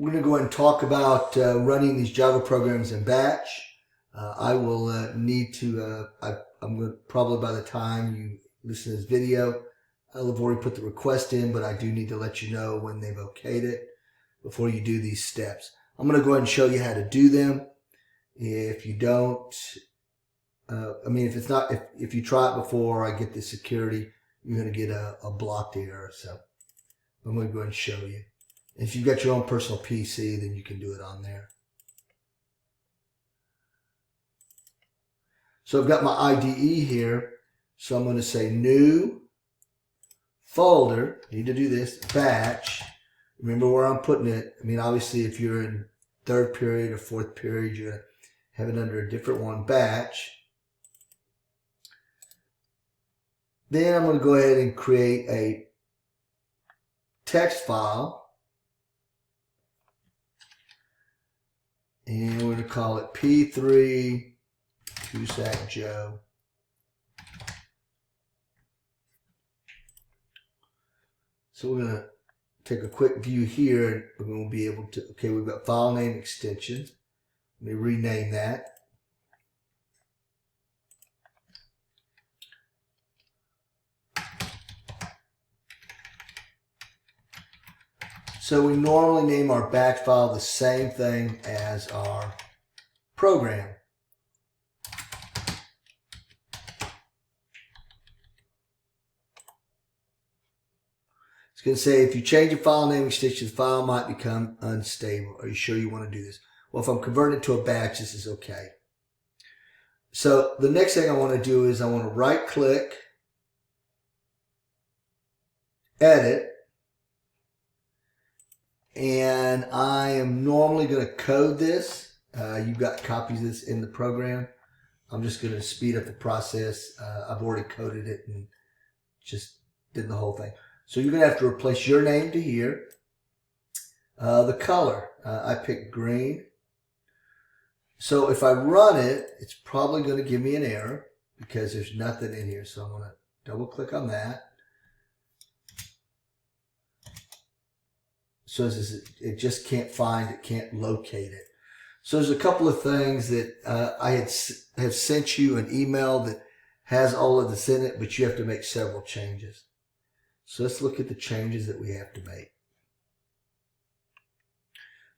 We're going to go ahead and talk about running these Java programs in batch. I will need to, I'm going to, probably by the time you listen to this video, I'll have already put the request in, but I do need to let you know when they've okayed it before you do these steps. I'm going to go ahead and show you how to do them. If you don't, if it's not, if you try it before I get the security, you're going to get a blocked error. So I'm going to go ahead and show you. If you've got your own personal PC, then you can do it on there. So I've got my IDE here. So I'm going to say new folder. Need to do this. Batch. Remember where I'm putting it. I mean, obviously, if you're in third period or fourth period, you're going to have it under a different one. Batch. Then I'm going to go ahead and create a text file. And we're going to call it P3 Cusack Joe. So we're going to take a quick view here, and we're going to be able to, okay, we've got file name extension. Let me rename that. So we normally name our batch file the same thing as our program. It's going to say if you change your file name extension, the file might become unstable. Are you sure you want to do this? Well, if I'm converting it to a batch, this is okay. So the next thing I want to do is I want to right click, edit, and I am normally going to code this. You've got copies of this in the program. I'm just going to speed up the process. I've already coded it and just did the whole thing. So you're going to have to replace your name to here. The color, I picked green. So if I run it, it's probably going to give me an error because there's nothing in here. So I'm going to double click on that. So it just can't find it, can't locate it. So there's a couple of things that I have sent you an email that has all of this in it, but you have to make several changes. So let's look at the changes that we have to make.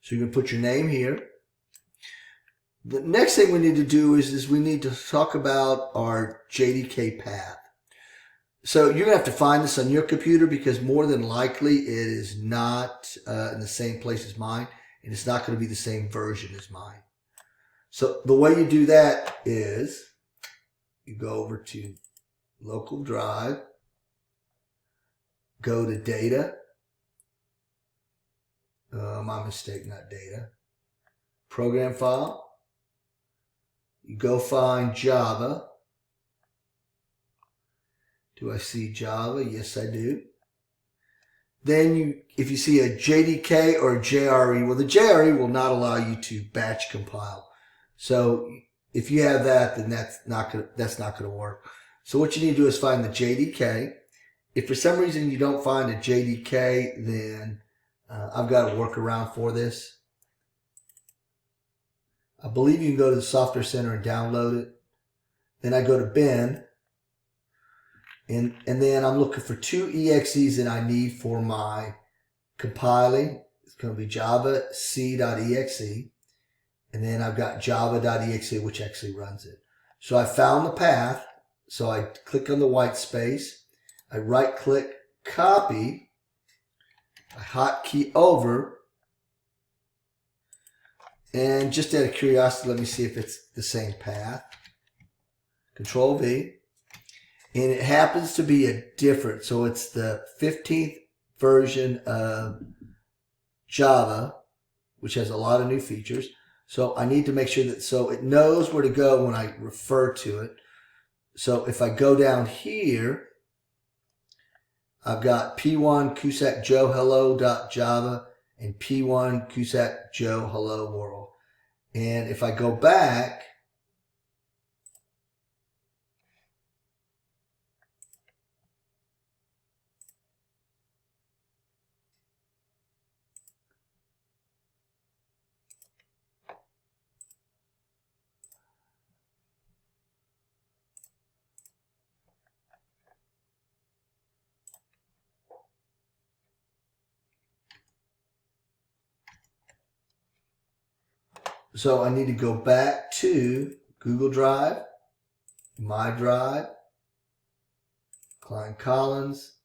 So you're going to put your name here. The next thing we need to do is we need to talk about our JDK path. So you're going to have to find this on your computer because more than likely it is not in the same place as mine, and it's not going to be the same version as mine. So the way you do that is you go over to local drive, go to data, my mistake, not data, program file, you go find Java. Do I see Java? Yes, I do. Then if you see a JDK or a JRE, well, the JRE will not allow you to batch compile. So if you have that, then that's not going to work. So what you need to do is find the JDK. If for some reason you don't find a JDK, then I've got a workaround for this. I believe you can go to the Software Center and download it. Then I go to bin. And then I'm looking for two exes that I need for my compiling. It's going to be java c.exe. And then I've got java.exe, which actually runs it. So I found the path. So I click on the white space. I right click, copy. I hotkey over. And just out of curiosity, let me see if it's the same path. Control V. And it happens to be a different, so it's the 15th version of Java, which has a lot of new features. So I need to make sure that, so it knows where to go when I refer to it. So if I go down here, I've got P1 Cusack Joe hello.java and P1 Cusack Joe hello world. And if I go back, So I need to go back to Google Drive, My Drive, Klein Collins,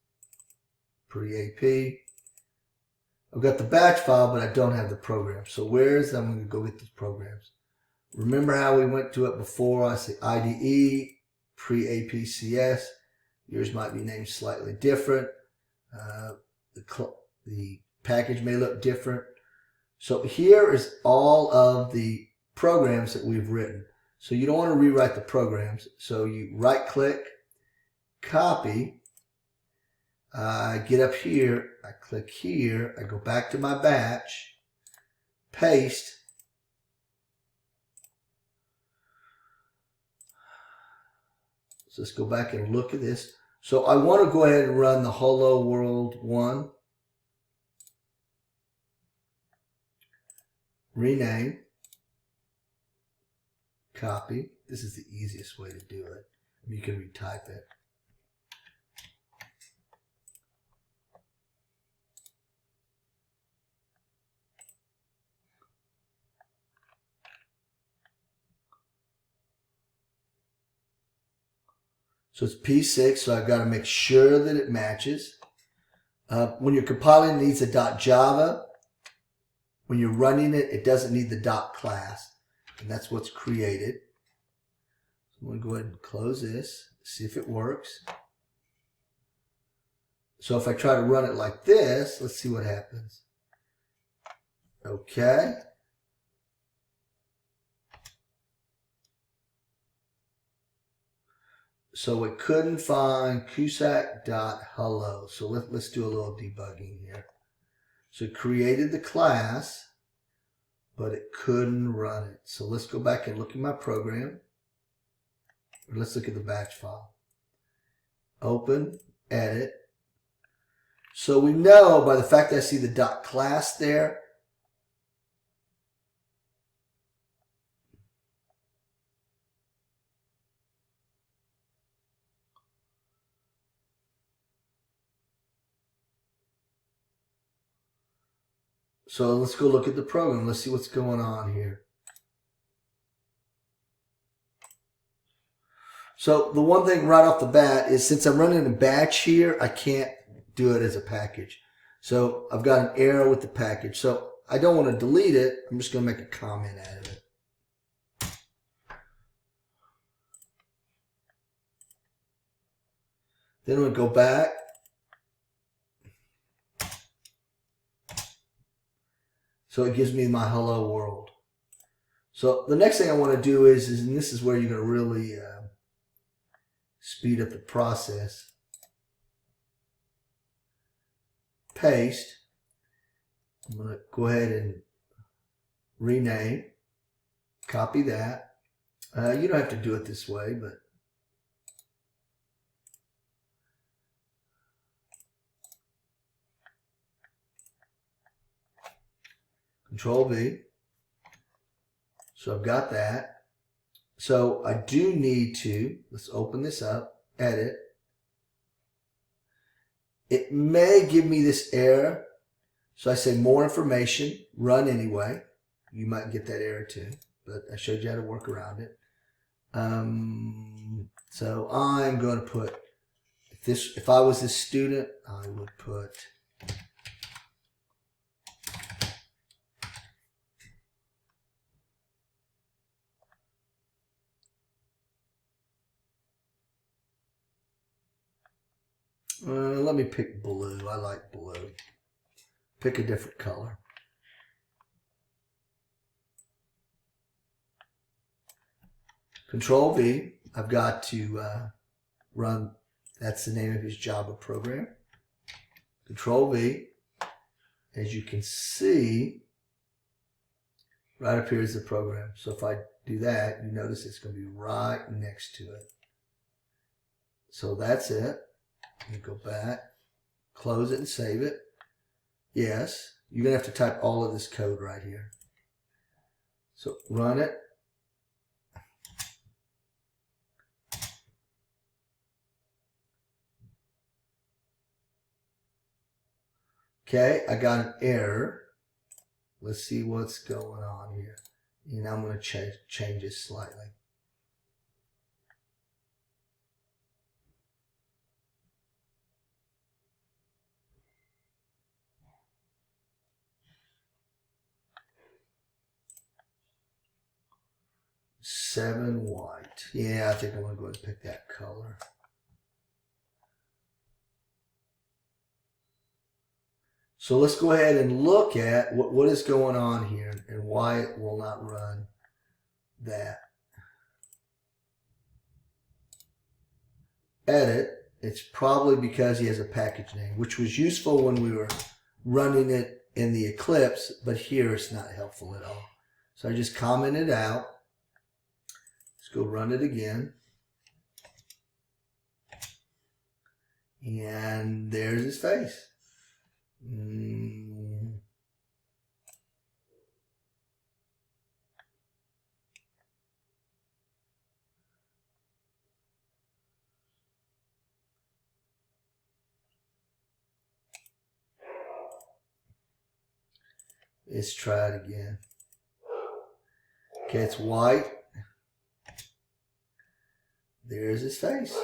pre-AP. I've got the batch file, but I don't have the program. So I'm going to go get these programs. Remember how we went to it before? I say IDE, pre-APCS. Yours might be named slightly different. The package may look different. So here is all of the programs that we've written. So you don't want to rewrite the programs. So you right click, copy. I get up here, I click here, I go back to my batch, paste. So let's go back and look at this. So I want to go ahead and run the Hello World 1. Rename. Copy. This is the easiest way to do it. You can retype it. So it's P6, so I've got to make sure that it matches. When you're compiling, it needs a .java. When you're running it, it doesn't need the .class. And that's what's created. So I'm going to go ahead and close this, see if it works. So if I try to run it like this, let's see what happens. Okay. So it couldn't find cusack.hello. So let's do a little debugging here. So it created the class, but it couldn't run it. So let's go back and look at my program. Or let's look at the batch file. Open, edit. So we know by the fact that I see the .class there, so let's go look at the program. Let's see what's going on here. So the one thing right off the bat is since I'm running a batch here, I can't do it as a package. So I've got an error with the package. So I don't want to delete it. I'm just going to make a comment out of it. Then we'll go back. So it gives me my hello world. So the next thing I want to do is and this is where you're going to really speed up the process. Paste. I'm going to go ahead and rename. Copy that. You don't have to do it this way, but Control V. So I've got that. So I do need to, let's open this up, edit. It may give me this error. So I say more information, run anyway. You might get that error too, but I showed you how to work around it. So I'm going to put, if I was this student, I would put let me pick blue. I like blue. Pick a different color. Control V. I've got to run, that's the name of his Java program. Control V. As you can see, right up here is the program. So if I do that, you notice it's going to be right next to it. So that's it. Let me go back, close it and save it. Yes, you're going to have to type all of this code right here. So run it. Okay, I got an error. Let's see what's going on here. And I'm going to change this slightly. Seven white. Yeah, I think I'm going to go ahead and pick that color. So let's go ahead and look at what is going on here and why it will not run that. Edit. It's probably because he has a package name, which was useful when we were running it in the Eclipse, but here it's not helpful at all. So I just commented out. Let's go run it again. And there's his face. Let's try it again. Okay, it's white. There's his face.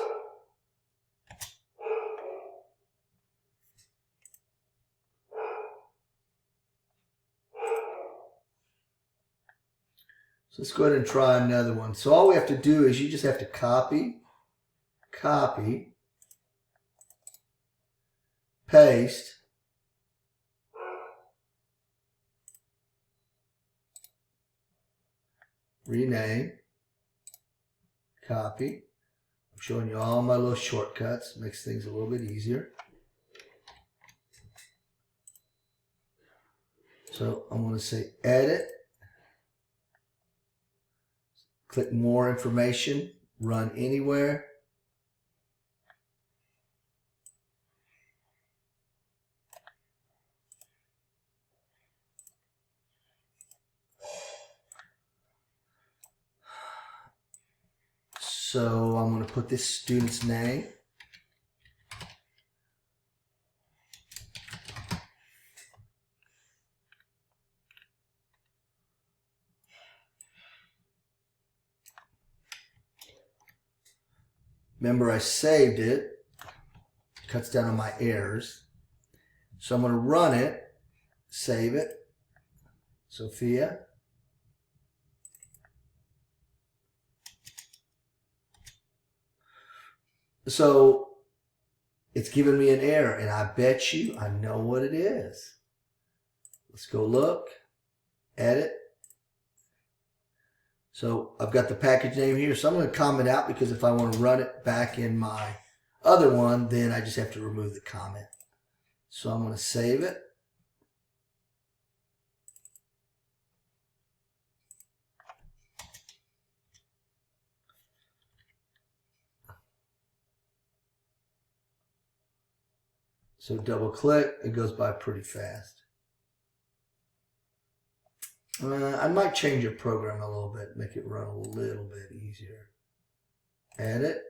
So let's go ahead and try another one. So all we have to do is you just have to copy, paste, rename, copy. I'm showing you all my little shortcuts. Makes things a little bit easier. So I'm going to say edit. Click more information, run anywhere. So I'm going to put this student's name. Remember, I saved it. Cuts down on my errors. So I'm going to run it, save it. Sophia. So it's giving me an error, and I bet you I know what it is. Let's go look, edit. So I've got the package name here. So I'm going to comment out because if I want to run it back in my other one, then I just have to remove the comment. So I'm going to save it. So double click, it goes by pretty fast. I might change your program a little bit, make it run a little bit easier. Edit.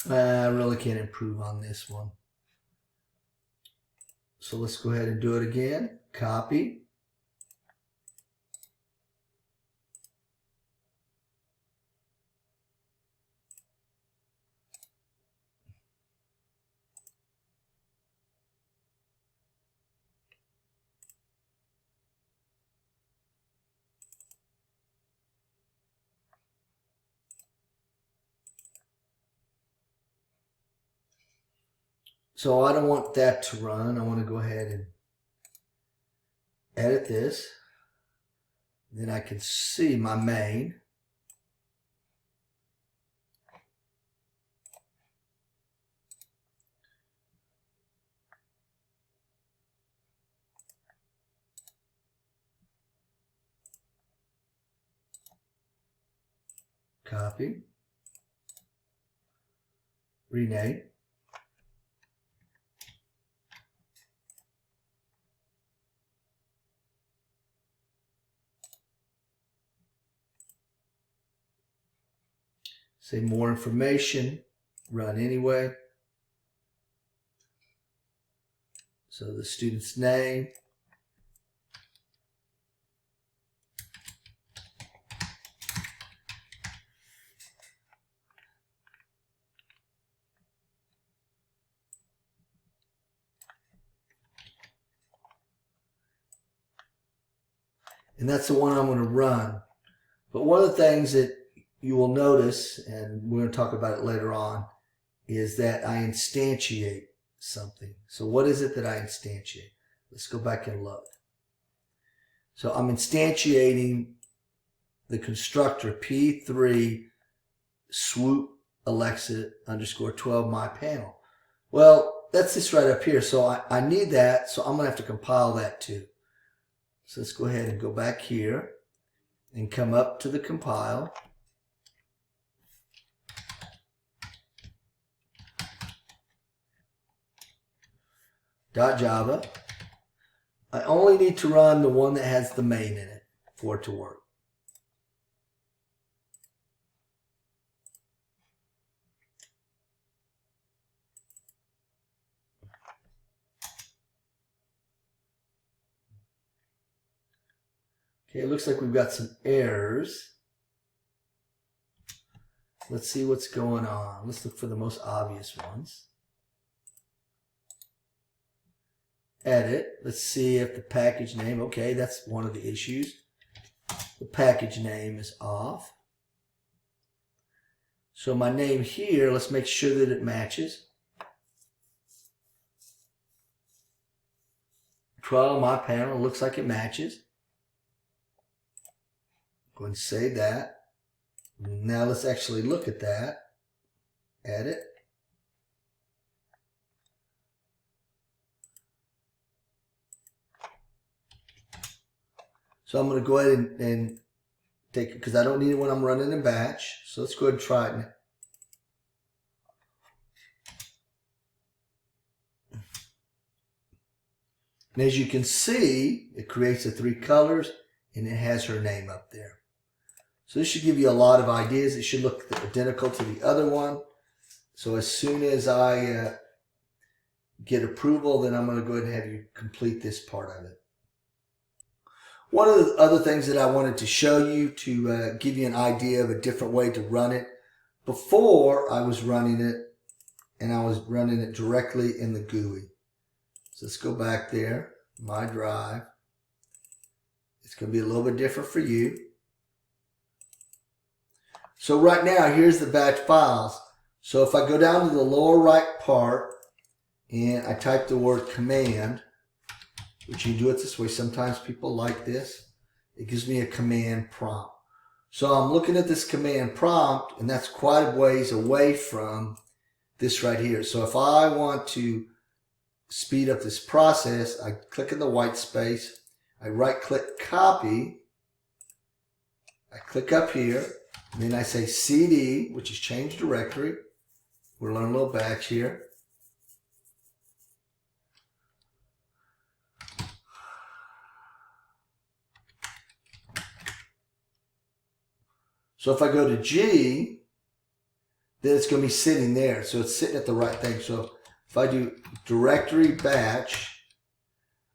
I really can't improve on this one. So let's go ahead and do it again. Copy. So I don't want that to run. I want to go ahead and edit this. Then I can see my main. Copy. Rename. Say more information, run anyway. So the student's name. And that's the one I'm going to run. But one of the things that you will notice, and we're going to talk about it later on, is that I instantiate something. So what is it that I instantiate? Let's go back and look. So I'm instantiating the constructor P3 swoop Alexa _ 12 my panel. Well, that's this right up here. So I need that. So I'm going to have to compile that too. So let's go ahead and go back here and come up to the compile. .java. I only need to run the one that has the main in it for it to work. Okay, it looks like we've got some errors. Let's see what's going on. Let's look for the most obvious ones. Edit. Let's see if the package name, okay, that's one of the issues. The package name is off. So my name here, let's make sure that it matches. Trial my panel, looks like it matches. Go ahead and save that. Now let's actually look at that. Edit. So I'm going to go ahead and take it because I don't need it when I'm running in batch. So let's go ahead and try it now. And as you can see, it creates the 3 colors and it has her name up there. So this should give you a lot of ideas. It should look identical to the other one. So as soon as I get approval, then I'm going to go ahead and have you complete this part of it. One of the other things that I wanted to show you to give you an idea of a different way to run it. Before I was running it, and I was running it directly in the GUI. So let's go back there, my drive. It's going to be a little bit different for you. So right now, here's the batch files. So if I go down to the lower right part, and I type the word command, which you do it this way. Sometimes people like this. It gives me a command prompt. So I'm looking at this command prompt, and that's quite a ways away from this right here. So if I want to speed up this process, I click in the white space. I right-click copy. I click up here, and then I say CD, which is change directory. We'll learn a little batch here. So if I go to G, then it's going to be sitting there. So it's sitting at the right thing. So if I do directory batch,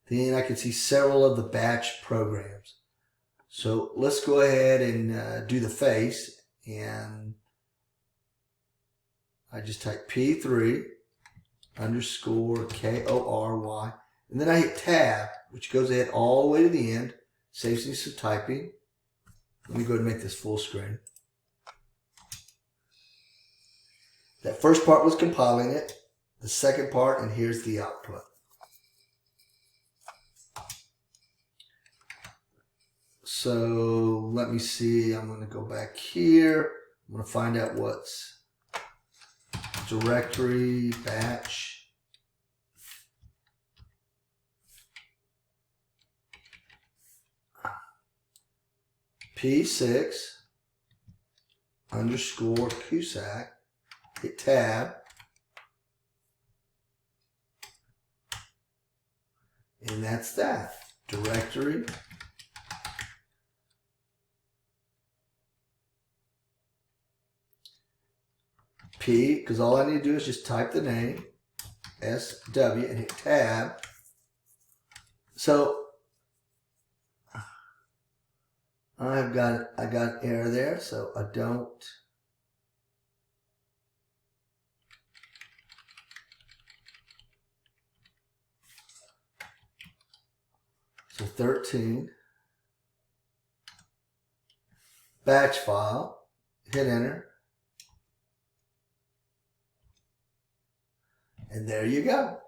then I can see several of the batch programs. So let's go ahead and do the face. And I just type P3 _ KORY. And then I hit tab, which goes ahead all the way to the end. Saves me some typing. Let me go ahead and make this full screen. That first part was compiling it. The second part, and here's the output. So let me see. I'm going to go back here. I'm going to find out what's directory batch. P6 _ Cusack, hit tab, and that's that. Directory P, because all I need to do is just type the name, SW, and hit tab. So I got an error there, so I don't. So 13. Batch file. Hit enter. And there you go.